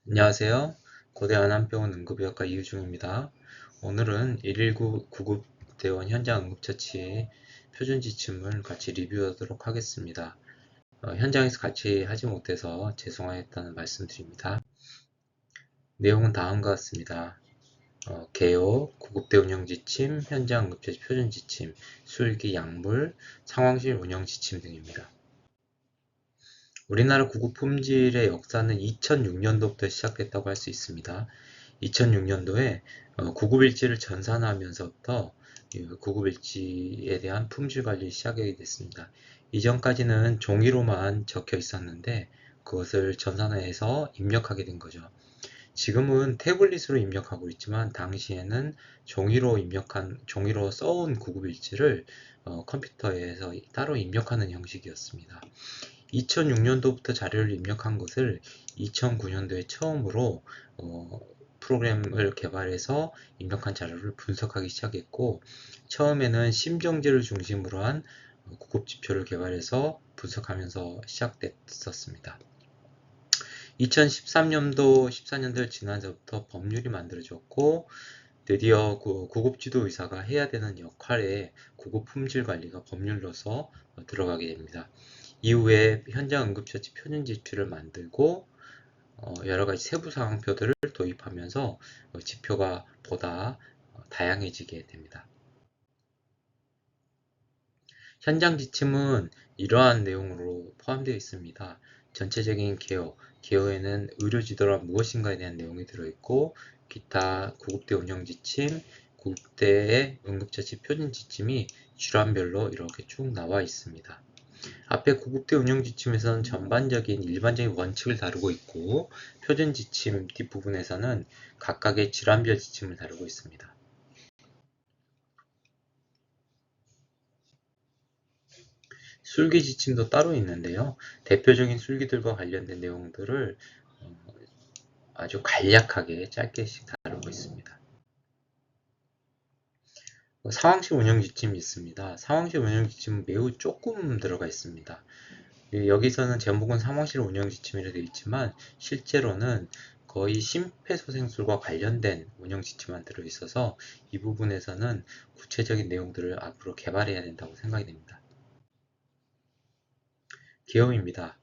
안녕하세요. 고대 안암병원 응급의학과 이유중입니다. 오늘은 119 구급대원 현장 응급처치 표준 지침을 같이 리뷰하도록 하겠습니다. 현장에서 같이 하지 못해서 죄송하였다는 말씀드립니다. 내용은 다음과 같습니다. 개요, 구급대 운영 지침, 현장 응급처치 표준 지침, 술기, 약물, 상황실 운영 지침 등입니다. 우리나라 구급 품질의 역사는 2006년도부터 시작됐다고 할 수 있습니다. 2006년도에 구급일지를 전산하면서부터 구급일지에 대한 품질 관리 시작하게 됐습니다. 이전까지는 종이로만 적혀 있었는데 그것을 전산화해서 입력하게 된 거죠. 지금은 태블릿으로 입력하고 있지만 당시에는 종이로 써온 구급일지를 컴퓨터에서 따로 입력하는 형식이었습니다. 2006년도부터 자료를 입력한 것을 2009년도에 처음으로 프로그램을 개발해서 입력한 자료를 분석하기 시작했고, 처음에는 심정지를 중심으로 한 구급지표를 개발해서 분석하면서 시작됐었습니다. 2013년도, 14년도를 지나서부터 법률이 만들어졌고, 드디어 구급지도 의사가 해야 되는 역할에 구급 품질 관리가 법률로서 들어가게 됩니다. 이후에 현장 응급처치 표준 지표를 만들고 여러가지 세부 상황표들을 도입하면서 지표가 보다 다양해지게 됩니다. 현장 지침은 이러한 내용으로 포함되어 있습니다. 전체적인 개요에는 의료지도란 무엇인가에 대한 내용이 들어있고, 기타 구급대 운영 지침, 구급대의 응급처치 표준 지침이 질환별로 이렇게 쭉 나와 있습니다. 앞에 구급대 운영 지침에서는 전반적인 일반적인 원칙을 다루고 있고, 표준 지침 뒷부분에서는 각각의 질환별 지침을 다루고 있습니다. 술기 지침도 따로 있는데요. 대표적인 술기들과 관련된 내용들을 아주 간략하게 짧게씩 다루고 있습니다. 상황실 운영 지침이 있습니다. 상황실 운영 지침은 매우 조금 들어가 있습니다. 여기서는 제목은 상황실 운영 지침이라 되어 있지만 실제로는 거의 심폐소생술과 관련된 운영 지침만 들어있어서 이 부분에서는 구체적인 내용들을 앞으로 개발해야 된다고 생각이 됩니다. 개요입니다.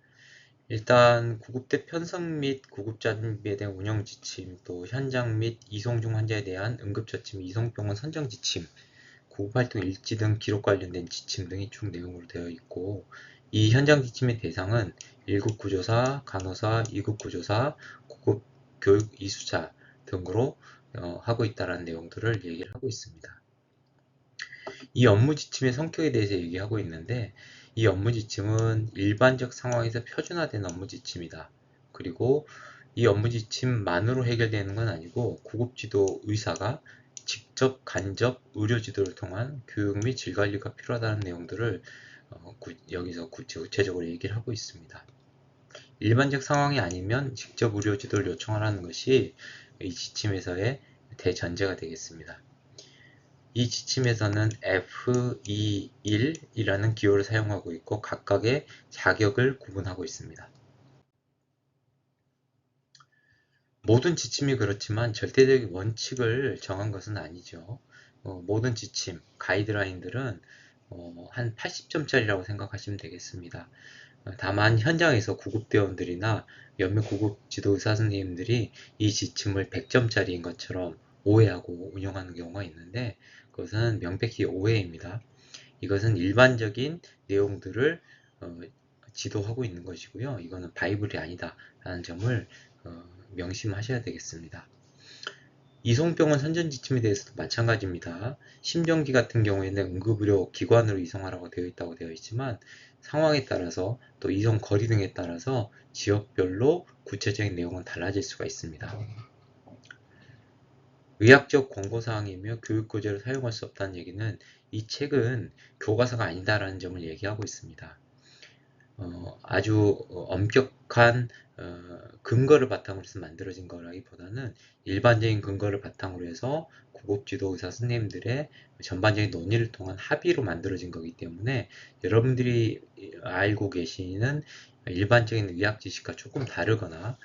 일단 구급대 편성 및 구급자 준비에 대한 운영 지침, 또 현장 및 이송 중 환자에 대한 응급처치 및 이송병원 선정 지침, 구급활동 일지 등 기록 관련된 지침 등이 쭉 내용으로 되어 있고, 이 현장 지침의 대상은 1급 구조사, 간호사, 2급 구조사, 구급 교육 이수자 등으로 하고 있다는 내용들을 얘기를 하고 있습니다. 이 업무 지침의 성격에 대해서 얘기하고 있는데, 이 업무 지침은 일반적 상황에서 표준화된 업무 지침이다. 그리고 이 업무 지침만으로 해결되는 건 아니고 구급지도 의사가 직접 간접 의료 지도를 통한 교육 및 질 관리가 필요하다는 내용들을 여기서 구체적으로 얘기를 하고 있습니다. 일반적 상황이 아니면 직접 의료 지도를 요청하라는 것이 이 지침에서의 대전제가 되겠습니다. 이 지침에서는 F21이라는 기호를 사용하고 있고 각각의 자격을 구분하고 있습니다. 모든 지침이 그렇지만 절대적인 원칙을 정한 것은 아니죠. 모든 지침, 가이드라인들은 한 80점짜리라고 생각하시면 되겠습니다. 다만 현장에서 구급대원들이나 몇몇 구급 지도의사 선생님들이 이 지침을 100점짜리인 것처럼 오해하고 운영하는 경우가 있는데 그것은 명백히 오해입니다. 이것은 일반적인 내용들을 지도하고 있는 것이고요. 이거는 바이블이 아니다 라는 점을 명심하셔야 되겠습니다. 이송병원 선전 지침에 대해서도 마찬가지입니다. 심정지 같은 경우에는 응급의료 기관으로 이송하라고 되어 있다고 되어 있지만 상황에 따라서 또 이송 거리 등에 따라서 지역별로 구체적인 내용은 달라질 수가 있습니다. 의학적 권고사항이며 교육구제를 사용할 수 없다는 얘기는 이 책은 교과서가 아니다라는 점을 얘기하고 있습니다. 아주 엄격한 근거를 바탕으로 해서 만들어진 거라기보다는 일반적인 근거를 바탕으로 해서 구급지도 의사 선생님들의 전반적인 논의를 통한 합의로 만들어진 거기 때문에 여러분들이 알고 계시는 일반적인 의학 지식과 조금 다르거나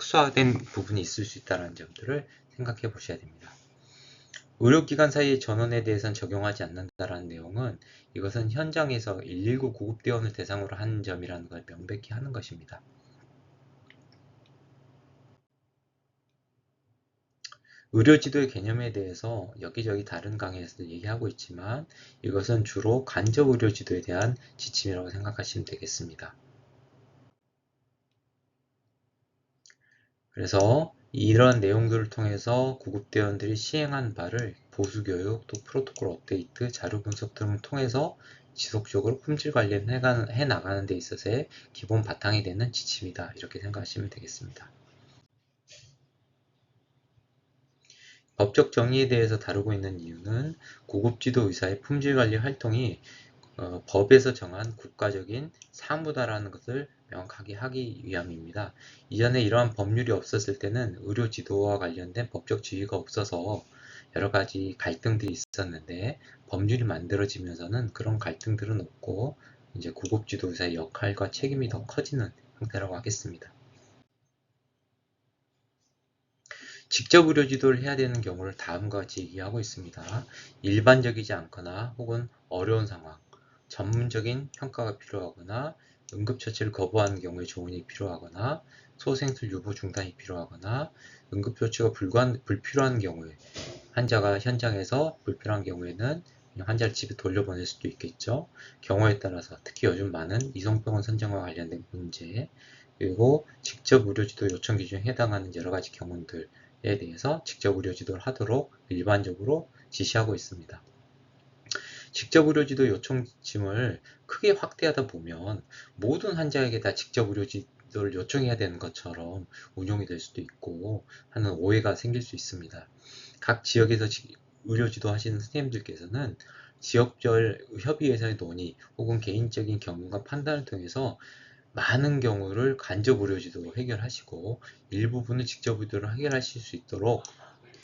특수화된 부분이 있을 수 있다는 점들을 생각해 보셔야 됩니다. 의료기관 사이의 전원에 대해서는 적용하지 않는다라는 내용은 이것은 현장에서 119 구급대원을 대상으로 한 점이라는 걸 명백히 하는 것입니다. 의료지도의 개념에 대해서 여기저기 다른 강의에서 얘기하고 있지만 이것은 주로 간접의료지도에 대한 지침이라고 생각하시면 되겠습니다. 그래서 이런 내용들을 통해서 구급대원들이 시행한 바를 보수교육, 또 프로토콜 업데이트, 자료 분석 등을 통해서 지속적으로 품질 관리를 해 나가는 데 있어서의 기본 바탕이 되는 지침이다. 이렇게 생각하시면 되겠습니다. 법적 정의에 대해서 다루고 있는 이유는 구급지도 의사의 품질관리 활동이 법에서 정한 국가적인 사무다라는 것을 명확하게 하기 위함입니다. 이전에 이러한 법률이 없었을 때는 의료지도와 관련된 법적 지위가 없어서 여러 가지 갈등들이 있었는데 법률이 만들어지면서는 그런 갈등들은 없고 이제 구급지도 의사의 역할과 책임이 더 커지는 형태라고 하겠습니다. 직접 의료지도를 해야 되는 경우를 다음과 같이 얘기하고 있습니다. 일반적이지 않거나 혹은 어려운 상황, 전문적인 평가가 필요하거나 응급처치를 거부하는 경우에 조언이 필요하거나 소생술 유보 중단이 필요하거나 응급조치가 불필요한 경우에 환자가 현장에서 불필요한 경우에는 그냥 환자를 집에 돌려보낼 수도 있겠죠. 경우에 따라서 특히 요즘 많은 이송병원 선정과 관련된 문제 그리고 직접 의료지도 요청 기준에 해당하는 여러 가지 경우들에 대해서 직접 의료지도를 하도록 일반적으로 지시하고 있습니다. 직접 의료지도 요청 지침을 크게 확대하다 보면 모든 환자에게 다 직접 의료지도를 요청해야 되는 것처럼 운용이 될 수도 있고 하는 오해가 생길 수 있습니다. 각 지역에서 의료지도 하시는 선생님들께서는 지역별 협의회에서의 논의 혹은 개인적인 경험과 판단을 통해서 많은 경우를 간접 의료지도로 해결하시고 일부분은 직접 의료로 해결하실 수 있도록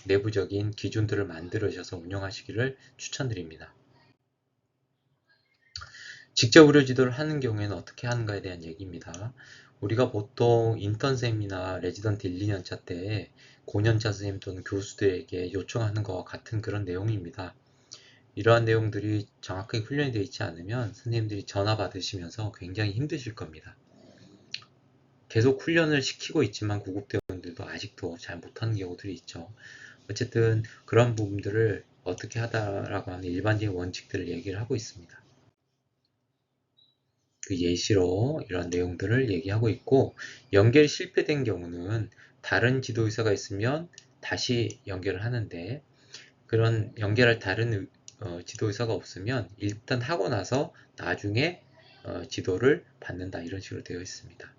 내부적인 기준들을 만들어셔서 운영하시기를 추천드립니다. 직접 의료지도를 하는 경우에는 어떻게 하는가에 대한 얘기입니다. 우리가 보통 인턴셈이나 레지던트 1, 2년차 때 고년차 선생님 또는 교수들에게 요청하는 것과 같은 그런 내용입니다. 이러한 내용들이 정확하게 훈련이 되어 있지 않으면 선생님들이 전화 받으시면서 굉장히 힘드실 겁니다. 계속 훈련을 시키고 있지만 구급대원들도 아직도 잘 못하는 경우들이 있죠. 어쨌든 그런 부분들을 어떻게 하다라고 하는 일반적인 원칙들을 얘기를 하고 있습니다. 그 예시로 이런 내용들을 얘기하고 있고 연결이 실패된 경우는 다른 지도의사가 있으면 다시 연결을 하는데 그런 연결할 다른 지도의사가 없으면 일단 하고 나서 나중에 지도를 받는다 이런 식으로 되어 있습니다.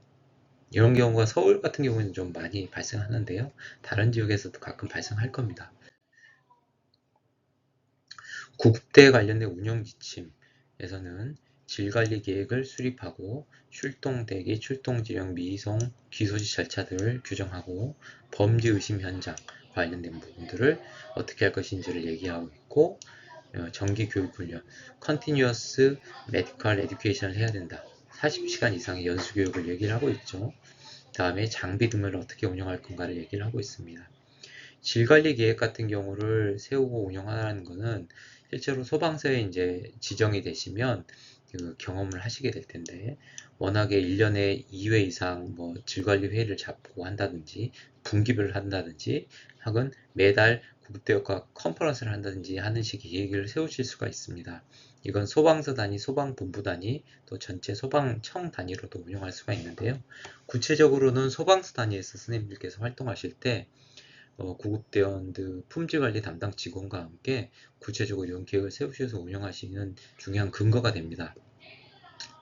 이런 경우가 서울 같은 경우에는 좀 많이 발생하는데요. 다른 지역에서도 가끔 발생할 겁니다. 구급대에 관련된 운영 지침에서는 질관리 계획을 수립하고 출동 대기, 출동 지령, 미송, 기소지 절차들을 규정하고 범죄 의심 현장 관련된 부분들을 어떻게 할 것인지를 얘기하고 있고 정기 교육 훈련, Continuous Medical Education을 해야 된다. 40시간 이상의 연수 교육을 얘기를 하고 있죠. 다음에 장비 등을 어떻게 운영할 건가를 얘기를 하고 있습니다. 질관리 계획 같은 경우를 세우고 운영하는 것은 실제로 소방서에 이제 지정이 되시면 그 경험을 하시게 될 텐데 워낙에 1년에 2회 이상 뭐 질관리 회의를 잡고 한다든지 분기별로 한다든지 혹은 매달 구급대역과 컨퍼런스를 한다든지 하는 식의 계획을 세우실 수가 있습니다. 이건 소방서 단위, 소방본부 단위, 또 전체 소방청 단위로도 운영할 수가 있는데요. 구체적으로는 소방서 단위에서 선생님들께서 활동하실 때 구급대원들 품질관리 담당 직원과 함께 구체적으로 이런 계획을 세우셔서 운영하시는 중요한 근거가 됩니다.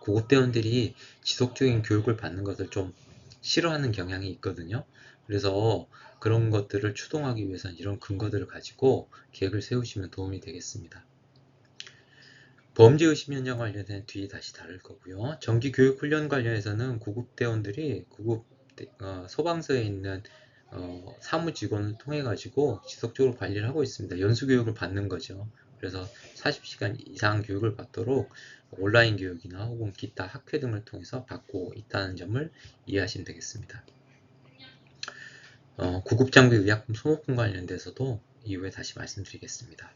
구급대원들이 지속적인 교육을 받는 것을 좀 싫어하는 경향이 있거든요. 그래서 그런 것들을 추동하기 위해서는 이런 근거들을 가지고 계획을 세우시면 도움이 되겠습니다. 범죄의심 현장 관련해서는 뒤에 다시 다룰 거고요. 정기교육훈련 관련해서는 구급대원들이 소방서에 있는 사무직원을 통해 가지고 지속적으로 관리를 하고 있습니다. 연수교육을 받는 거죠. 그래서 40시간 이상 교육을 받도록 온라인 교육이나 혹은 기타 학회 등을 통해서 받고 있다는 점을 이해하시면 되겠습니다. 구급장비 의약품 소모품 관련돼서도 이후에 다시 말씀드리겠습니다.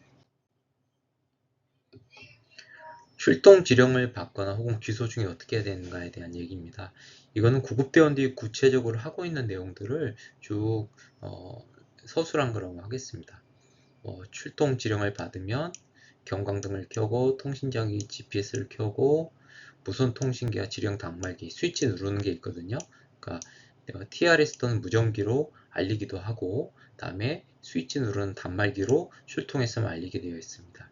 출동 지령을 받거나 혹은 귀소 중에 어떻게 해야 되는가에 대한 얘기입니다. 이거는 구급대원들이 구체적으로 하고 있는 내용들을 쭉 서술한 거라고 하겠습니다. 출동 지령을 받으면 경광등을 켜고 통신장비 GPS를 켜고 무선 통신기와 지령 단말기 스위치 누르는 게 있거든요. 그러니까 TRS 또는 무전기로 알리기도 하고 다음에 스위치 누르는 단말기로 출동했음을 알리게 되어 있습니다.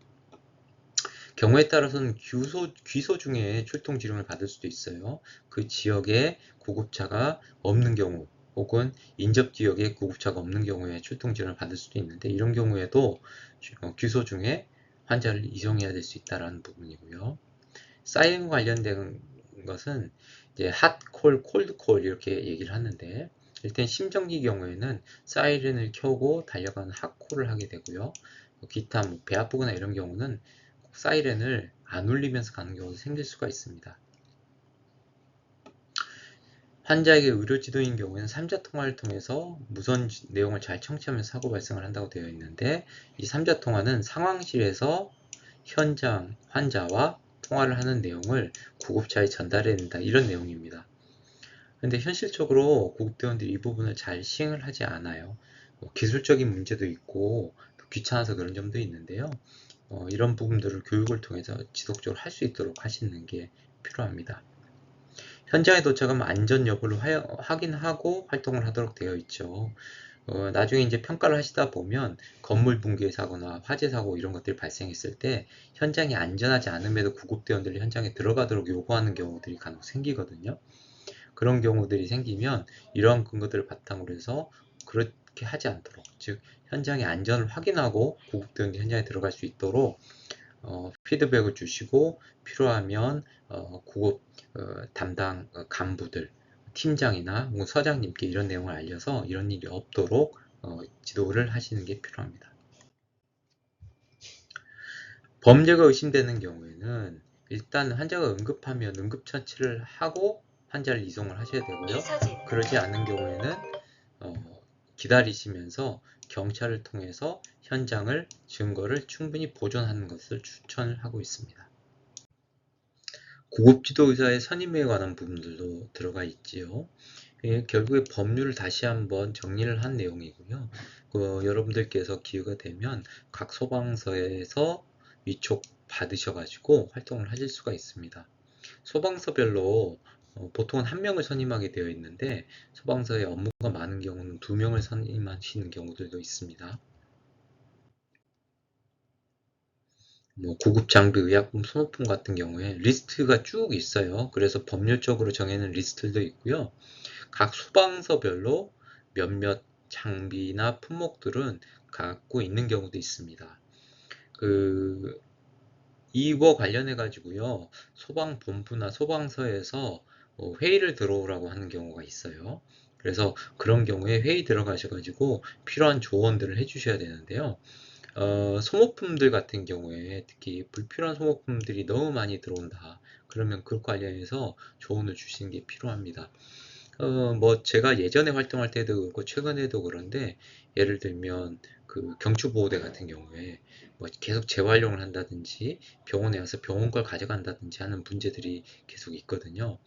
경우에 따라서는 귀소 중에 출동 지령을 받을 수도 있어요. 그 지역에 구급차가 없는 경우 혹은 인접 지역에 구급차가 없는 경우에 출동 지령을 받을 수도 있는데 이런 경우에도 귀소 중에 환자를 이송해야 될 수 있다는 부분이고요. 사이렌 관련된 것은 이제 핫콜, 콜드콜 이렇게 얘기를 하는데 일단 심정지 경우에는 사이렌을 켜고 달려가는 핫콜을 하게 되고요. 기타 배 아프거나 이런 경우는 사이렌을 안 울리면서 가는 경우도 생길 수가 있습니다. 환자에게 의료지도인 경우에는 3자 통화를 통해서 무선 내용을 잘 청취하면서 사고 발생을 한다고 되어 있는데 이 3자 통화는 상황실에서 현장 환자와 통화를 하는 내용을 구급차에 전달해야 된다 이런 내용입니다. 근데 현실적으로 구급대원들이 이 부분을 잘 시행을 하지 않아요. 기술적인 문제도 있고 귀찮아서 그런 점도 있는데요. 이런 부분들을 교육을 통해서 지속적으로 할 수 있도록 하시는 게 필요합니다. 현장에 도착하면 안전 여부를 확인하고 활동을 하도록 되어 있죠. 나중에 이제 평가를 하시다 보면 건물 붕괴 사고나 화재 사고 이런 것들이 발생했을 때 현장이 안전하지 않음에도 구급대원들이 현장에 들어가도록 요구하는 경우들이 간혹 생기거든요. 그런 경우들이 생기면 이러한 근거들을 바탕으로 해서 그렇게 하지 않도록 즉 현장의 안전을 확인하고 구급대원이 현장에 들어갈 수 있도록 피드백을 주시고 필요하면 구급 담당 간부들 팀장이나 서장님께 이런 내용을 알려서 이런 일이 없도록 지도를 하시는 게 필요합니다. 범죄가 의심되는 경우에는 일단 환자가 응급하면 응급처치를 하고 환자를 이송을 하셔야 되고요. 그러지 않은 경우에는 기다리시면서 경찰을 통해서 현장을 증거를 충분히 보존하는 것을 추천을 하고 있습니다. 구급지도의사의 선임에 관한 부분들도 들어가 있지요. 결국에 법률을 다시 한번 정리를 한 내용이고요. 여러분들께서 기회가 되면 각 소방서에서 위촉 받으셔가지고 활동을 하실 수가 있습니다. 소방서별로 보통은 한 명을 선임하게 되어 있는데 소방서에 업무가 많은 경우는 2명을 선임하시는 경우들도 있습니다. 구급장비, 의약품, 소모품 같은 경우에 리스트가 쭉 있어요. 그래서 법률적으로 정해놓은 리스트도 있고요. 각 소방서별로 몇몇 장비나 품목들은 갖고 있는 경우도 있습니다. 이거 관련해 가지고요. 소방본부나 소방서에서 회의를 들어오라고 하는 경우가 있어요. 그래서 그런 경우에 회의 들어가셔 가지고 필요한 조언들을 해 주셔야 되는데요. 소모품들 같은 경우에 특히 불필요한 소모품들이 너무 많이 들어온다. 그러면 그것 관련해서 조언을 주시는 게 필요합니다. 제가 예전에 활동할 때도 그렇고 최근에도 그런데 예를 들면 그 경추보호대 같은 경우에 계속 재활용을 한다든지 병원에 와서 병원 걸 가져간다든지 하는 문제들이 계속 있거든요.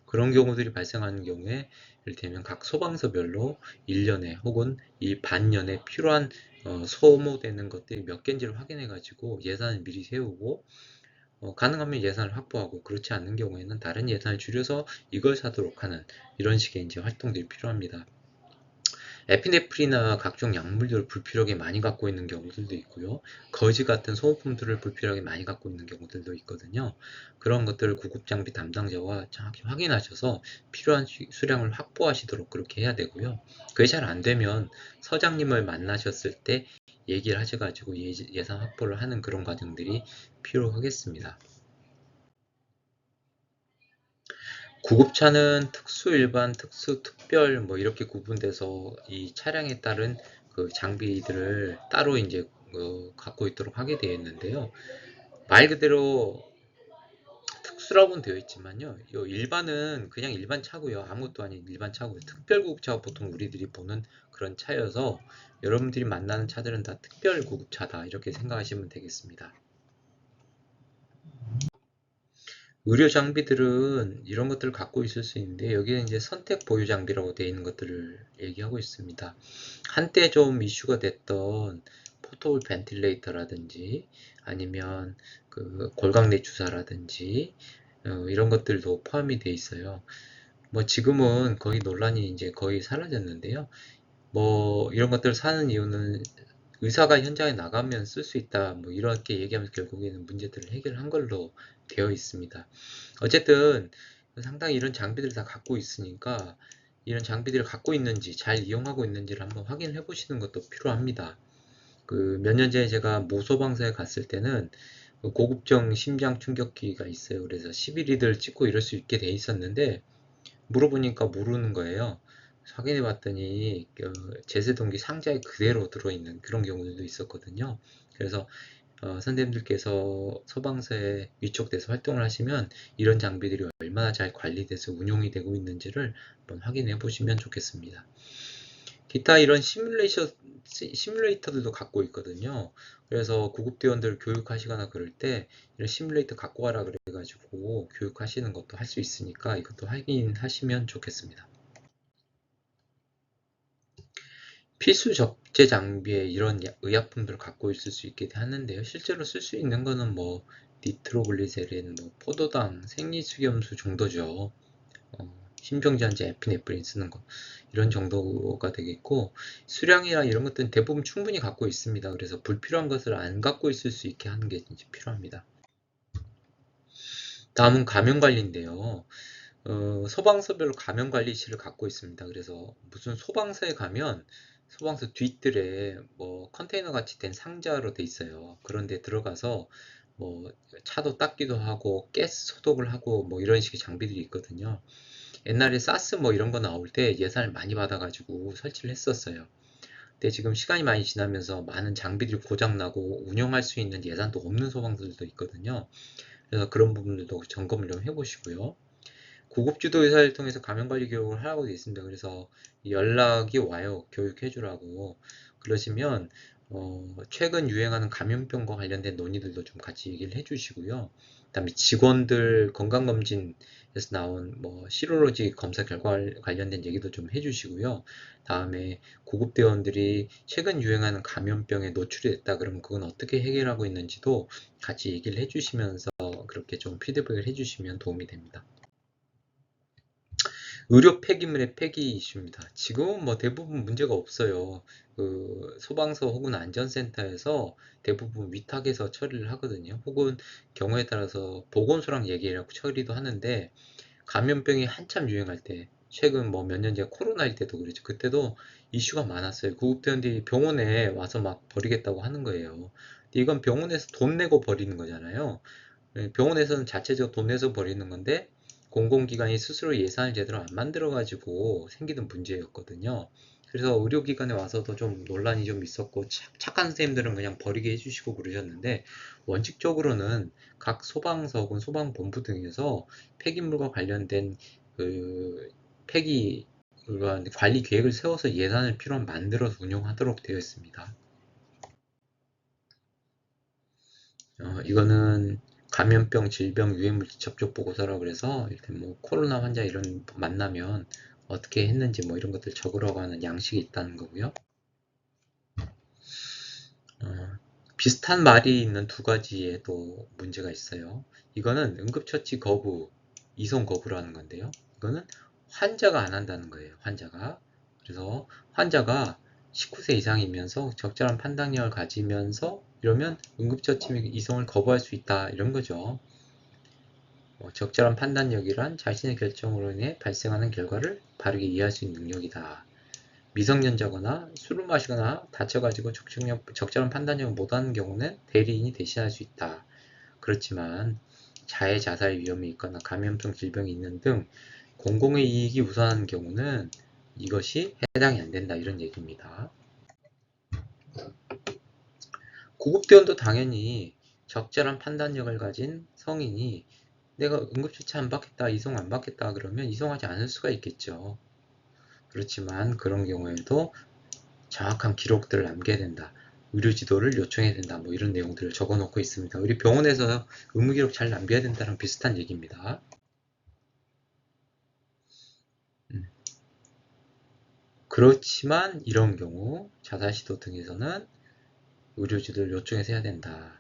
그런 경우들이 발생하는 경우에 예를 들면 각 소방서별로 1년에 혹은 반년에 필요한 소모되는 것들이 몇 개인지를 확인해 가지고 예산을 미리 세우고 가능하면 예산을 확보하고 그렇지 않는 경우에는 다른 예산을 줄여서 이걸 사도록 하는 이런 식의 이제 활동들이 필요합니다. 에피네프린이나 각종 약물들을 불필요하게 많이 갖고 있는 경우들도 있고요. 거지 같은 소모품들을 불필요하게 많이 갖고 있는 경우들도 있거든요. 그런 것들을 구급장비 담당자와 정확히 확인하셔서 필요한 수량을 확보하시도록 그렇게 해야 되고요. 그게 잘 안 되면 서장님을 만나셨을 때 얘기를 하셔가지고 예산 확보를 하는 그런 과정들이 필요하겠습니다. 구급차는 특수, 일반, 특수, 특별 이렇게 구분돼서 이 차량에 따른 그 장비들을 따로 이제 갖고 있도록 하게 되어 있는데요. 말 그대로 특수라고는 되어 있지만요. 이 일반은 그냥 일반 차고요. 아무것도 아닌 일반 차고요. 특별구급차가 보통 우리들이 보는 그런 차여서 여러분들이 만나는 차들은 다 특별구급차다 이렇게 생각하시면 되겠습니다. 의료 장비들은 이런 것들을 갖고 있을 수 있는데 여기는 이제 선택 보유 장비라고 되어 있는 것들을 얘기하고 있습니다. 한때 좀 이슈가 됐던 포터블 벤틸레이터라든지 아니면 그 골강내 주사라든지 이런 것들도 포함이 되어 있어요. 뭐 지금은 거의 논란이 이제 거의 사라졌는데요. 뭐 이런 것들을 사는 이유는 의사가 현장에 나가면 쓸 수 있다 뭐 이렇게 얘기하면서 결국에는 문제들을 해결한 걸로 되어 있습니다. 어쨌든 상당히 이런 장비들을 다 갖고 있으니까 이런 장비들을 갖고 있는지 잘 이용하고 있는지를 한번 확인해 보시는 것도 필요합니다. 그 몇 년 전에 제가 모소방서에 갔을 때는 그 고급정 심장 충격기가 있어요. 그래서 11위를 찍고 이럴 수 있게 돼 있었는데 물어보니까 모르는 거예요. 확인해 봤더니 제세동기 상자에 그대로 들어있는 그런 경우들도 있었거든요. 그래서 선생님들께서 소방서에 위촉돼서 활동을 하시면 이런 장비들이 얼마나 잘 관리돼서 운용이 되고 있는지를 한번 확인해 보시면 좋겠습니다. 기타 이런 시뮬레이터들도 갖고 있거든요. 그래서 구급대원들 교육하시거나 그럴 때 이런 시뮬레이터 갖고 와라 그래가지고 교육하시는 것도 할 수 있으니까 이것도 확인하시면 좋겠습니다. 필수 적재 장비에 이런 의약품들을 갖고 있을 수 있게 하는데요. 실제로 쓸 수 있는 거는 뭐 니트로글리세린, 뭐 포도당, 생리수염수 정도죠. 심정지환제 에피네프린 쓰는 거 이런 정도가 되겠고 수량이나 이런 것들은 대부분 충분히 갖고 있습니다. 그래서 불필요한 것을 안 갖고 있을 수 있게 하는 게 이제 필요합니다. 다음은 감염관리인데요. 소방서별로 감염관리실을 갖고 있습니다. 그래서 무슨 소방서에 가면 소방서 뒷뜰에 뭐 컨테이너 같이 된 상자로 돼 있어요. 그런데 들어가서 뭐 차도 닦기도 하고 가스 소독을 하고 뭐 이런 식의 장비들이 있거든요. 옛날에 사스 뭐 이런 거 나올 때 예산을 많이 받아가지고 설치를 했었어요. 근데 지금 시간이 많이 지나면서 많은 장비들이 고장나고 운영할 수 있는 예산도 없는 소방서들도 있거든요. 그래서 그런 부분들도 점검을 좀 해보시고요. 구급주도 의사를 통해서 감염관리 교육을 하라고 되어 있습니다. 그래서 연락이 와요. 교육해주라고. 그러시면 최근 유행하는 감염병과 관련된 논의들도 좀 같이 얘기를 해주시고요. 그다음에 직원들 건강검진에서 나온 뭐 시로로지 검사 결과 관련된 얘기도 좀 해주시고요. 다음에 구급대원들이 최근 유행하는 감염병에 노출이 됐다 그러면 그건 어떻게 해결하고 있는지도 같이 얘기를 해주시면서 그렇게 좀 피드백을 해주시면 도움이 됩니다. 의료 폐기물의 폐기 이슈입니다. 지금은 뭐 대부분 문제가 없어요. 그 소방서 혹은 안전센터에서 대부분 위탁해서 처리를 하거든요. 혹은 경우에 따라서 보건소랑 얘기해서 처리도 하는데 감염병이 한참 유행할 때 최근 뭐 몇 년 전에 코로나일 때도 그랬죠. 그때도 이슈가 많았어요. 구급대원들이 병원에 와서 막 버리겠다고 하는 거예요. 근데 이건 병원에서 돈 내고 버리는 거잖아요. 병원에서는 자체적으로 돈 내서 버리는 건데 공공기관이 스스로 예산을 제대로 안 만들어 가지고 생기는 문제였거든요. 그래서 의료기관에 와서도 좀 논란이 좀 있었고 착한 선생님들은 그냥 버리게 해주시고 그러셨는데 원칙적으로는 각 소방서 혹은 소방본부 등에서 폐기물과 관련된 그 폐기 관리 계획을 세워서 예산을 필요한 만들어서 운영하도록 되어 있습니다. 이거는 감염병, 질병, 유해물질 접촉 보고서라고 그래서 일단 뭐 코로나 환자 이런 만나면 어떻게 했는지 뭐 이런 것들 적으라고 하는 양식이 있다는 거고요. 비슷한 말이 있는 두 가지의 또 문제가 있어요. 이거는 응급처치 거부, 이송 거부라는 건데요. 이거는 환자가 안 한다는 거예요. 환자가. 그래서 환자가 19세 이상이면서 적절한 판단력을 가지면서 이러면 응급처치 이송을 거부할 수 있다 이런 거죠. 적절한 판단력이란 자신의 결정으로 인해 발생하는 결과를 바르게 이해할 수 있는 능력이다. 미성년자거나 술을 마시거나 다쳐가지고 적절한 판단력을 못하는 경우는 대리인이 대신할 수 있다. 그렇지만 자해 자살 위험이 있거나 감염성 질병이 있는 등 공공의 이익이 우선하는 경우는 이것이 해당이 안 된다 이런 얘기입니다. 구급대원도 당연히 적절한 판단력을 가진 성인이 내가 응급처치 안 받겠다, 이송 안 받겠다 그러면 이송하지 않을 수가 있겠죠. 그렇지만 그런 경우에도 정확한 기록들을 남겨야 된다. 의료지도를 요청해야 된다. 뭐 이런 내용들을 적어 놓고 있습니다. 우리 병원에서 의무기록 잘 남겨야 된다는 비슷한 얘기입니다. 그렇지만 이런 경우 자살시도 등에서는 의료지도를 요청해서 해야 된다.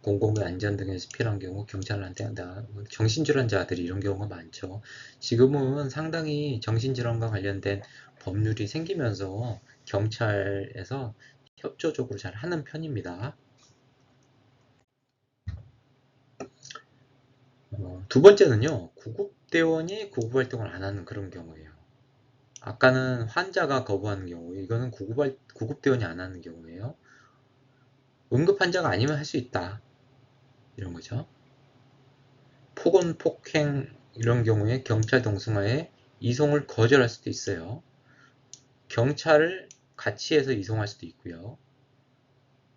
공공의 안전 등에서 필요한 경우 경찰한테 한다. 정신질환자들이 이런 경우가 많죠. 지금은 상당히 정신질환과 관련된 법률이 생기면서 경찰에서 협조적으로 잘 하는 편입니다. 두 번째는요, 구급대원이 구급활동을 안 하는 그런 경우예요. 아까는 환자가 거부하는 경우, 이거는 구급대원이 안 하는 경우예요. 응급 환자가 아니면 할 수 있다. 이런 거죠. 폭언, 폭행 이런 경우에 경찰 동승하에 이송을 거절할 수도 있어요. 경찰을 같이 해서 이송할 수도 있고요.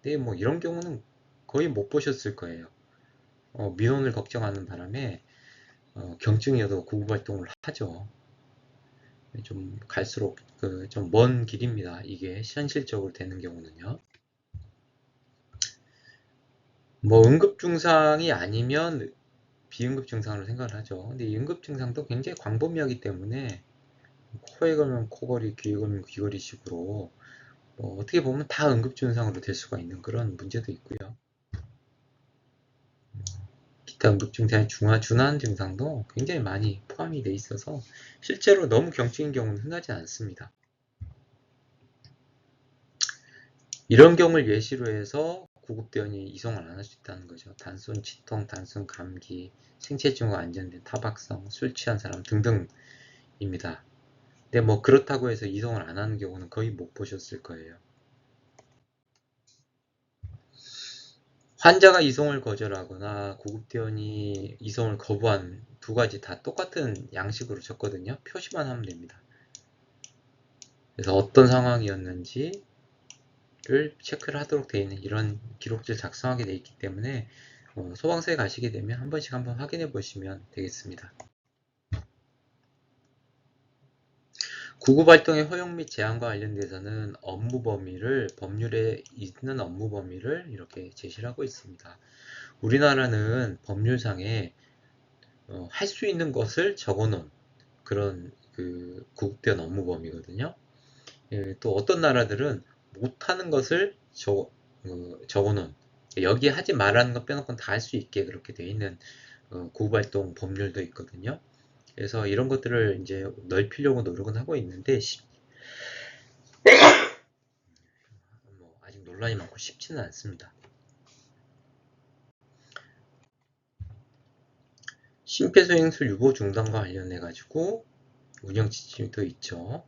근데 뭐 이런 경우는 거의 못 보셨을 거예요. 민원을 걱정하는 바람에 경증이어도 구급활동을 하죠. 좀 갈수록 좀 먼 길입니다. 이게 현실적으로 되는 경우는요. 뭐 응급 증상이 아니면 비응급 증상으로 생각을 하죠. 근데 이 응급 증상도 굉장히 광범위하기 때문에 코에 걸면 코걸이, 귀에 걸면 귀걸이 식으로 어떻게 보면 다 응급 증상으로 될 수가 있는 그런 문제도 있고요. 기타 응급 증상의 준한 증상도 굉장히 많이 포함이 돼 있어서 실제로 너무 경증인 경우는 흔하지 않습니다. 이런 경우를 예시로 해서 구급대원이 이송을 안 할 수 있다는 거죠. 단순 치통, 단순 감기, 생체 증후가 안정된 타박성, 술 취한 사람 등등입니다. 근데 뭐 그렇다고 해서 이송을 안 하는 경우는 거의 못 보셨을 거예요. 환자가 이송을 거절하거나 구급대원이 이송을 거부한 두 가지 다 똑같은 양식으로 적거든요. 표시만 하면 됩니다. 그래서 어떤 상황이었는지를 체크를 하도록 되어 있는 이런 기록지를 작성하게 되어 있기 때문에 소방서에 가시게 되면 한 번씩 한번 확인해 보시면 되겠습니다. 구급활동의 허용 및 제한과 관련돼서는 업무 범위를 법률에 있는 업무 범위를 이렇게 제시를 하고 있습니다. 우리나라는 법률상에 할 수 있는 것을 적어놓은 그런 구급대원 업무 범위거든요. 예, 또 어떤 나라들은 못하는 것을 적어놓은 여기 하지 말라는 거 빼놓고는 다 할 수 있게 그렇게 돼 있는 구급활동 법률도 있거든요. 그래서 이런 것들을 이제 넓히려고 노력은 하고 있는데 아직 논란이 많고 쉽지는 않습니다. 심폐소생술 유보 중단과 관련해 가지고 운영 지침이 또 있죠.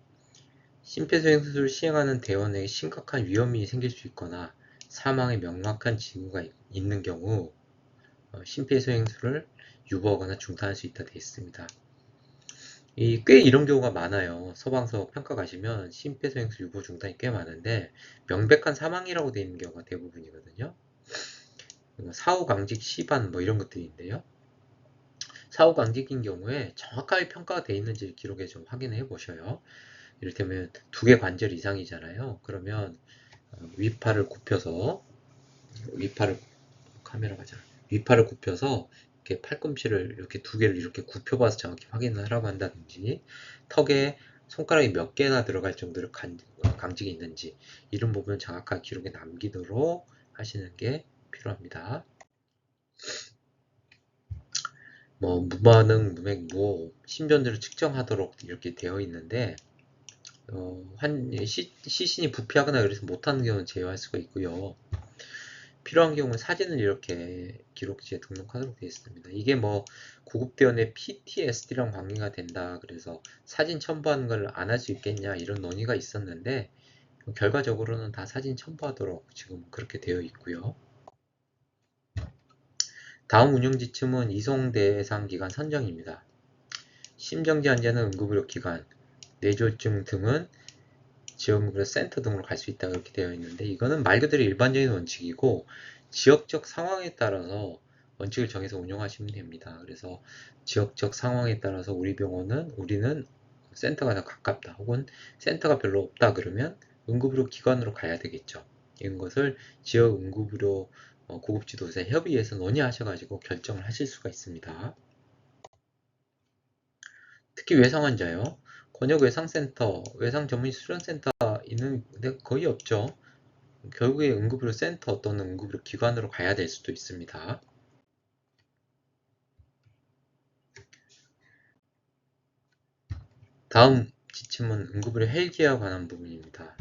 심폐소생술을 시행하는 대원에게 심각한 위험이 생길 수 있거나 사망의 명확한 징후가 있는 경우 심폐소생술을 유보하거나 중단할 수 있다 되어 있습니다. 꽤 이런 경우가 많아요. 소방서 평가 가시면 심폐소생술 유보 중단이 꽤 많은데 명백한 사망이라고 되어 있는 경우가 대부분이거든요. 사후 강직 시반 뭐 이런 것들인데요. 사후 강직인 경우에 정확하게 평가가 되어 있는지 기록에 좀 확인해 보셔요. 이를테면 두 개 관절 이상이잖아요. 그러면 위팔을 굽혀서 카메라 가자. 위팔을 굽혀서 이렇게 팔꿈치를 이렇게 두 개를 이렇게 굽혀봐서 정확히 확인을 하라고 한다든지 턱에 손가락이 몇 개나 들어갈 정도로 강직이 있는지 이런 부분 정확한 기록에 남기도록 하시는 게 필요합니다. 뭐 무반응, 무맥, 무호흡, 심전도를 측정하도록 이렇게 되어 있는데 시신이 부피하거나 그래서 못하는 경우는 제외할 수가 있고요. 필요한 경우는 사진을 이렇게 기록지에 등록하도록 되어 있습니다. 이게 뭐 구급대원의 PTSD랑 관계가 된다. 그래서 사진 첨부하는 걸 안 할 수 있겠냐 이런 논의가 있었는데 결과적으로는 다 사진 첨부하도록 지금 그렇게 되어 있고요. 다음 운영 지침은 이송 대상 기간 선정입니다. 심정지 환자는 응급의료기관, 뇌졸중 등은 지원급여 센터 등으로 갈 수 있다 그렇게 되어 있는데 이거는 말 그대로 일반적인 원칙이고 지역적 상황에 따라서 원칙을 정해서 운영하시면 됩니다. 그래서 지역적 상황에 따라서 우리는 센터가 더 가깝다 혹은 센터가 별로 없다 그러면 응급의료 기관으로 가야 되겠죠. 이런 것을 지역 응급의료 구급지도자 협의회에서 논의하셔가지고 결정을 하실 수가 있습니다. 특히 외상 환자요. 권역 외상센터, 외상 전문 수련센터 있는데 거의 없죠. 결국에 응급의료 센터 또는 응급의료 기관으로 가야 될 수도 있습니다. 다음 지침은 응급의료 헬기와 관한 부분입니다.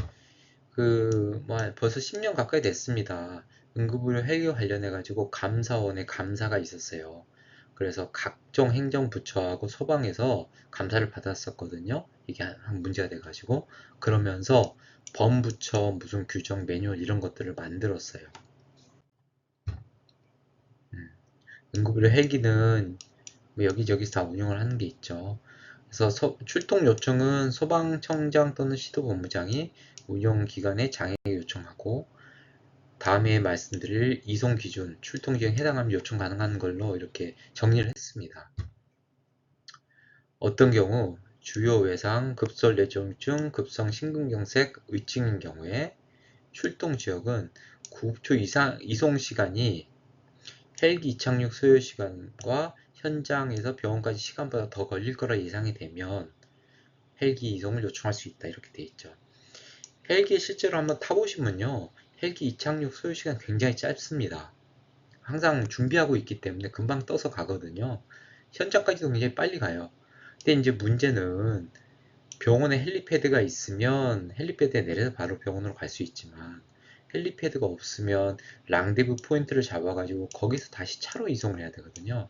벌써 10년 가까이 됐습니다. 응급의료 헬기 관련해가지고 감사원의 감사가 있었어요. 그래서 각종 행정부처하고 소방에서 감사를 받았었거든요. 이게 한 문제가 돼가지고. 그러면서 범부처 무슨 규정 매뉴얼 이런 것들을 만들었어요. 응급의료 헬기는 뭐 여기저기서 다 운영을 하는 게 있죠. 그래서 출동 요청은 소방청장 또는 시도본부장이 운영기관에 장애 요청하고 다음에 말씀드릴 이송 기준, 출동 지역에 해당하면 요청 가능한 걸로 이렇게 정리를 했습니다. 어떤 경우 주요 외상, 급설 뇌졸중, 급성 심근경색, 의증인 경우에 출동 지역은 구급초 이송 시간이 헬기 이착륙 소요 시간과 현장에서 병원까지 시간보다 더 걸릴 거라 예상이 되면 헬기 이송을 요청할 수 있다 이렇게 돼 있죠. 헬기 실제로 한번 타보시면요. 헬기 이착륙 소요 시간 굉장히 짧습니다. 항상 준비하고 있기 때문에 금방 떠서 가거든요. 현장까지도 굉장히 빨리 가요. 근데 이제 문제는 병원에 헬리패드가 있으면 헬리패드에 내려서 바로 병원으로 갈 수 있지만 헬리패드가 없으면 랑데부 포인트를 잡아가지고 거기서 다시 차로 이송을 해야 되거든요.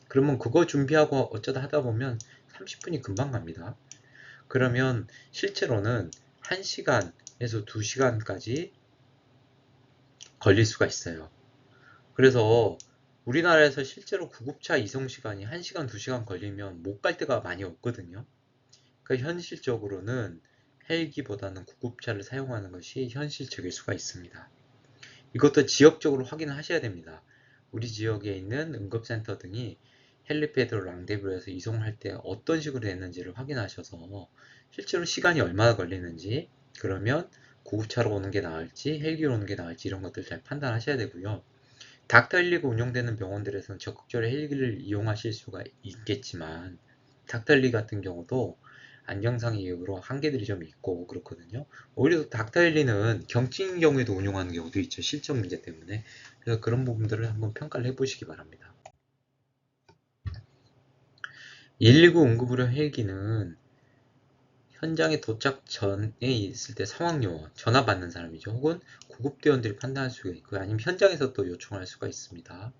그러면 그거 준비하고 어쩌다 하다 보면 30분이 금방 갑니다. 그러면 실제로는 1시간에서 2시간까지 걸릴 수가 있어요. 그래서 우리나라에서 실제로 구급차 이송 시간이 1시간, 2시간 걸리면 못 갈 때가 많이 없거든요. 그러니까 현실적으로는 헬기보다는 구급차를 사용하는 것이 현실적일 수가 있습니다. 이것도 지역적으로 확인을 하셔야 됩니다. 우리 지역에 있는 응급센터 등이 헬리패드로 랑데부에서 이송할 때 어떤 식으로 됐는지를 확인하셔서 실제로 시간이 얼마나 걸리는지 그러면 구급차로 오는 게 나을지 헬기로 오는 게 나을지 이런 것들 잘 판단하셔야 되고요. 닥터119 운영되는 병원들에서는 적극적으로 헬기를 이용하실 수가 있겠지만 닥터119 같은 경우도 안정상의 이유로 한계들이 좀 있고 그렇거든요. 오히려 닥터119는 경증인 경우에도 운용하는 경우도 있죠. 실적 문제 때문에. 그래서 그런 부분들을 한번 평가를 해보시기 바랍니다. 119 응급의료 헬기는 현장에 도착 전에 있을 때 상황 요원, 전화 받는 사람이죠. 혹은 구급대원들이 판단할 수가 있고요. 아니면 현장에서 또 요청할 수가 있습니다.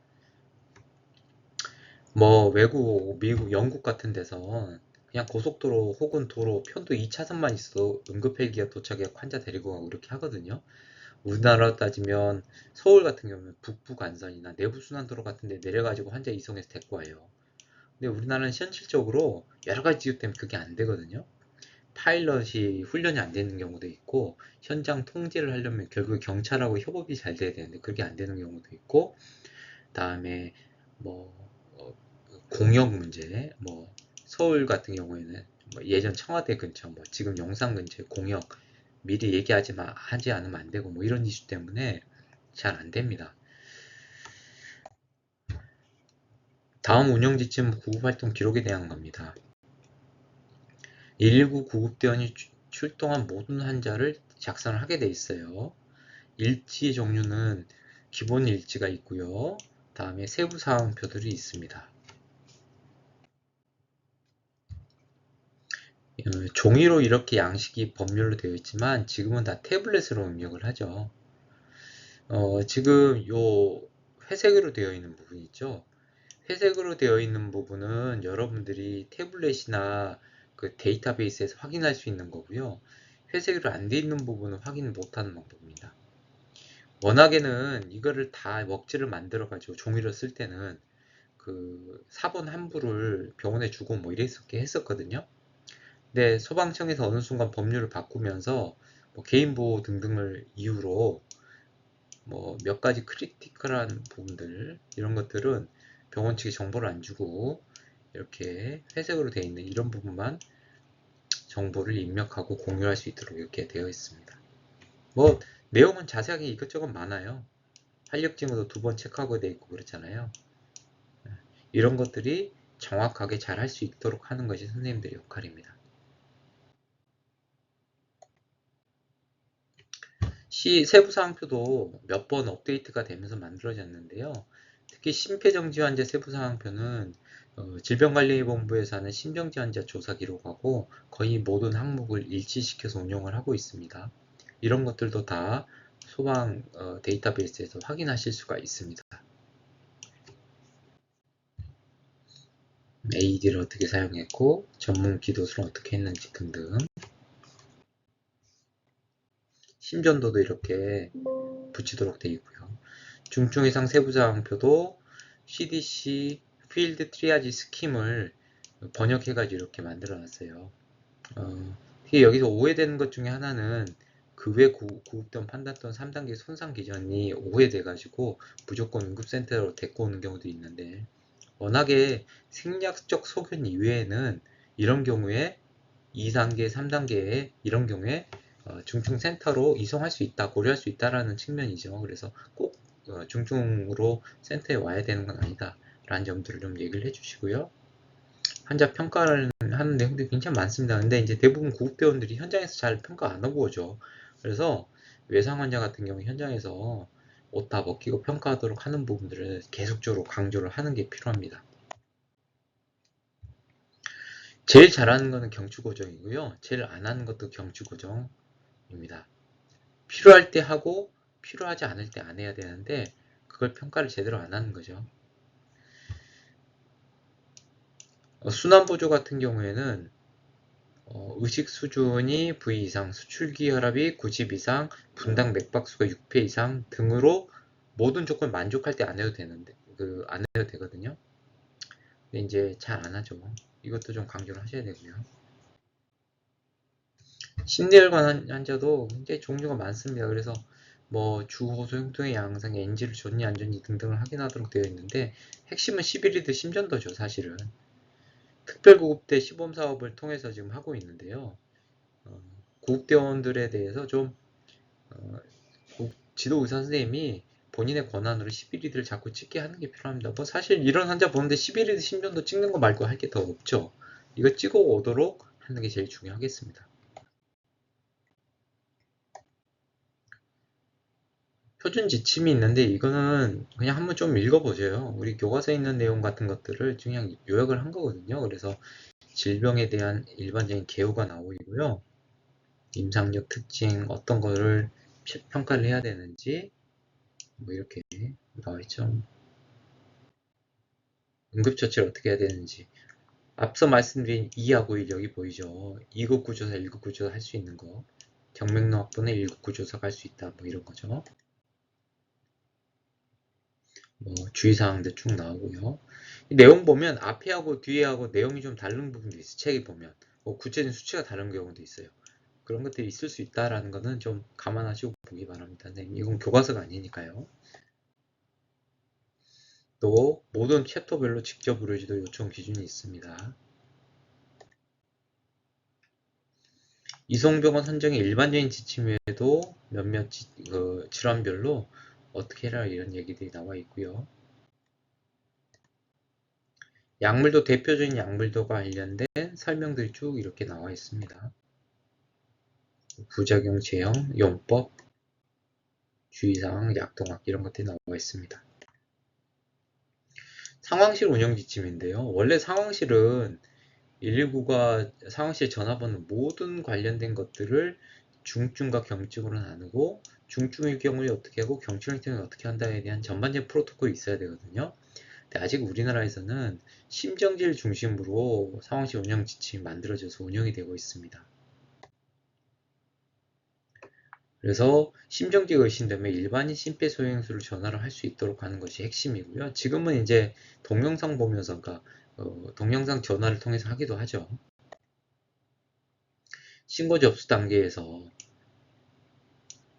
뭐 외국, 미국, 영국 같은 데서 그냥 고속도로 혹은 도로 편도 2차선만 있어도 응급헬기가 도착해 환자 데리고 가고 이렇게 하거든요. 우리나라로 따지면 서울 같은 경우는 북부간선이나 내부순환도로 같은 데 내려가지고 환자 이송해서 데리고 와요. 근데 우리나라는 현실적으로 여러 가지 이유 때문에 그게 안 되거든요. 파일럿이 훈련이 안 되는 경우도 있고 현장 통제를 하려면 결국에 경찰하고 협업이 잘 돼야 되는데 그게 안 되는 경우도 있고 그다음에 뭐 공역 문제, 뭐 서울 같은 경우에는 뭐 예전 청와대 근처, 뭐 지금 용산 근처에 공역 미리 하지 않으면 안 되고 뭐 이런 이슈 때문에 잘 안 됩니다. 다음 운영 지침 구급 활동 기록에 대한 겁니다. 119 구급대원이 출동한 모든 환자를 작성을 하게 돼 있어요. 일지 종류는 기본 일지가 있고요. 다음에 세부 사항표들이 있습니다. 종이로 이렇게 양식이 법률로 되어 있지만 지금은 다 태블릿으로 입력을 하죠. 지금 요 회색으로 되어 있는 부분 있죠. 회색으로 되어 있는 부분은 여러분들이 태블릿이나 그 데이터베이스에서 확인할 수 있는 거고요. 회색으로 안 되어 있는 부분은 확인 못하는 방법입니다. 워낙에는 이거를 다 먹지를 만들어 가지고 종이로 쓸 때는 그 사본 한 부를 병원에 주고 뭐 이랬었게 했었거든요. 근데 소방청에서 어느 순간 법률을 바꾸면서 뭐 개인보호 등등을 이유로 뭐 몇 가지 크리티컬한 부분들 이런 것들은 병원 측에 정보를 안 주고 이렇게 회색으로 되어 있는 이런 부분만 정보를 입력하고 공유할 수 있도록 이렇게 되어 있습니다. 뭐 내용은 자세하게 이것저것 많아요. 활력징후도 2번 체크하고 되어 있고 그렇잖아요. 이런 것들이 정확하게 잘 할 수 있도록 하는 것이 선생님들의 역할입니다. 세부사항표도 몇 번 업데이트가 되면서 만들어졌는데요. 특히 심폐정지 환자 세부사항표는 질병관리본부에서 하는 심정지 환자 조사 기록하고 거의 모든 항목을 일치시켜서 운영을 하고 있습니다. 이런 것들도 다 소방 데이터베이스에서 확인하실 수가 있습니다. AED를 어떻게 사용했고 전문 기도수를 어떻게 했는지 등등. 심전도도 이렇게 붙이도록 되어 있고요. 중증 이상 세부사항표도 CDC 필드 트리아지 스킴을 번역해가지고 이렇게 만들어 놨어요. 여기서 오해되는 것 중에 하나는 그 외 구급대원 판단권 3단계 손상 기전이 오해돼가지고 무조건 응급센터로 데리고 오는 경우도 있는데, 워낙에 생략적 소견 이외에는 이런 경우에 2단계, 3단계에 이런 경우에 중증센터로 이송할 수 있다, 고려할 수 있다라는 측면이죠. 그래서 꼭 중증으로 센터에 와야 되는 건 아니다 라는 점들을 좀 얘기를 해주시고요. 환자 평가를 하는 내용들이 굉장히 많습니다. 근데 이제 대부분 구급대원들이 현장에서 잘 평가 안 하고 오죠. 그래서 외상 환자 같은 경우 현장에서 옷 다 벗기고 평가하도록 하는 부분들을 계속적으로 강조를 하는 게 필요합니다. 제일 잘하는 거는 경추고정이고요. 제일 안 하는 것도 경추고정입니다. 필요할 때 하고 필요하지 않을 때 안 해야 되는데 그걸 평가를 제대로 안 하는 거죠. 순환보조 같은 경우에는 의식 수준이 V 이상, 수출기 혈압이 90 이상, 분당 맥박수가 6회 이상 등으로 모든 조건을 만족할 때 안 해도 되는데 안 해도 되거든요. 근데 이제 잘 안 하죠. 이것도 좀 강조를 하셔야 되고요. 심내혈관 환자도 굉장히 종류가 많습니다. 그래서 뭐 주호소 흉통의 양상에 NG를 줬니 안 줬니 등등을 확인하도록 되어 있는데 핵심은 11리드 심전도죠, 사실은. 특별구급대 시범 사업을 통해서 지금 하고 있는데요. 구급대원들에 대해서 좀 지도 의사 선생님이 본인의 권한으로 11리드를 자꾸 찍게 하는 게 필요합니다. 뭐 사실 이런 환자 보는데 11리드 심전도 찍는 거 말고 할 게 더 없죠. 이거 찍어 오도록 하는 게 제일 중요하겠습니다. 표준 지침이 있는데 이거는 그냥 한번 좀 읽어보세요. 우리 교과서에 있는 내용 같은 것들을 그냥 요약을 한 거거든요. 그래서 질병에 대한 일반적인 개요가 나오고요. 임상력 특징, 어떤 거를 평가를 해야 되는지 뭐 이렇게 나와 있죠. 응급처치를 어떻게 해야 되는지. 앞서 말씀드린 2하고 1 여기 보이죠. 2급 구조사, 1급 구조사 할 수 있는 거. 정맥류 확보는 1급 구조사가 할 수 있다. 뭐 이런 거죠. 뭐 주의사항들 쭉 나오고요. 이 내용 보면 앞에 하고 뒤에 하고 내용이 좀 다른 부분도 있어요. 책에 보면 구체적인 수치가 다른 경우도 있어요. 그런 것들이 있을 수 있다라는 거는 좀 감안하시고 보기 바랍니다. 선생님, 이건 교과서가 아니니까요. 또 모든 챕터별로 직접 의료지도 요청 기준이 있습니다. 이송병원 선정의 일반적인 지침 외에도 몇몇 질환별로 어떻게 해라 이런 얘기들이 나와 있고요. 약물도 대표적인 약물도가 관련된 설명들이 쭉 이렇게 나와 있습니다. 부작용 제형, 용법, 주의사항, 약동학 이런 것들이 나와 있습니다. 상황실 운영 지침인데요. 원래 상황실은 119가 상황실 전화번호 모든 관련된 것들을 중증과 경증으로 나누고 중증의 경우에 어떻게 하고 경증의 경우에 어떻게 한다에 대한 전반적인 프로토콜이 있어야 되거든요. 근데 아직 우리나라에서는 심정지를 중심으로 상황실 운영 지침이 만들어져서 운영이 되고 있습니다. 그래서 심정지가 의심되면 일반인 심폐소생술을 전화를 할 수 있도록 하는 것이 핵심이고요. 지금은 이제 동영상 보면서, 그러니까 동영상 전화를 통해서 하기도 하죠. 신고 접수 단계에서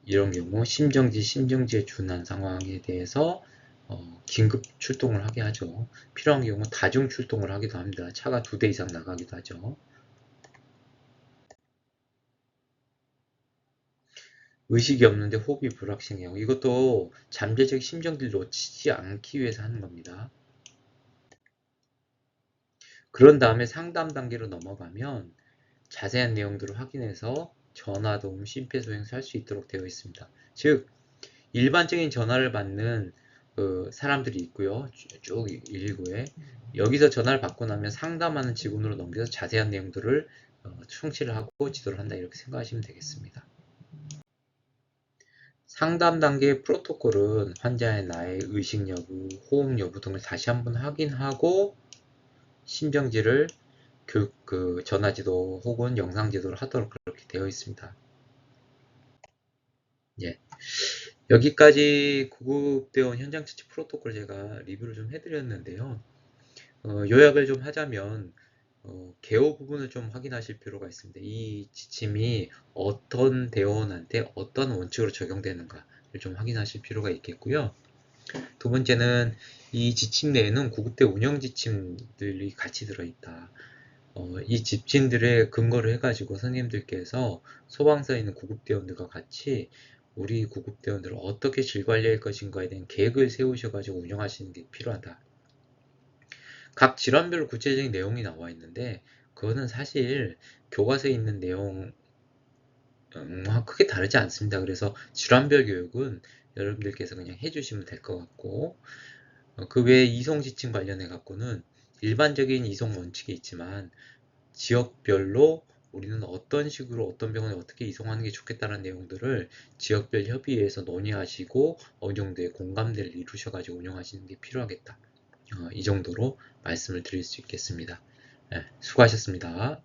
이런 경우 심정지에 준한 상황에 대해서 긴급 출동을 하게 하죠. 필요한 경우 다중 출동을 하기도 합니다. 차가 2대 이상 나가기도 하죠. 의식이 없는데 호흡이 불확실한 경우, 이것도 잠재적 심정지를 놓치지 않기 위해서 하는 겁니다. 그런 다음에 상담 단계로 넘어가면 자세한 내용들을 확인해서 전화도움 심폐소생술 할 수 있도록 되어 있습니다. 즉 일반적인 전화를 받는 사람들이 있고요. 쭉 119에 여기서 전화를 받고 나면 상담하는 직원으로 넘겨서 자세한 내용들을 충실을 하고 지도를 한다, 이렇게 생각하시면 되겠습니다. 상담 단계의 프로토콜은 환자의 나의 의식 여부, 호흡 여부 등을 다시 한번 확인하고 심정지를 전화지도 혹은 영상지도를 하도록 그렇게 되어 있습니다. 예. 여기까지 구급대원 현장 처치 프로토콜 제가 리뷰를 좀 해드렸는데요. 요약을 좀 하자면 개요 부분을 좀 확인하실 필요가 있습니다. 이 지침이 어떤 대원한테 어떤 원칙으로 적용되는가를 좀 확인하실 필요가 있겠고요. 두 번째는 이 지침 내에는 구급대 운영 지침들이 같이 들어있다. 이 지침들의 근거를 해가지고 선생님들께서 소방서에 있는 구급대원들과 같이 우리 구급대원들을 어떻게 질 관리할 것인가에 대한 계획을 세우셔가지고 운영하시는 게 필요하다. 각 질환별 구체적인 내용이 나와 있는데 그거는 사실 교과서에 있는 내용 크게 다르지 않습니다. 그래서 질환별 교육은 여러분들께서 그냥 해주시면 될 것 같고, 그 외에 이송 지침 관련해 갖고는 일반적인 이송 원칙이 있지만 지역별로 우리는 어떤 식으로 어떤 병원에 어떻게 이송하는 게 좋겠다는 내용들을 지역별 협의회에서 논의하시고 어느 정도의 공감대를 이루셔가지고 운영하시는 게 필요하겠다. 이 정도로 말씀을 드릴 수 있겠습니다. 네, 수고하셨습니다.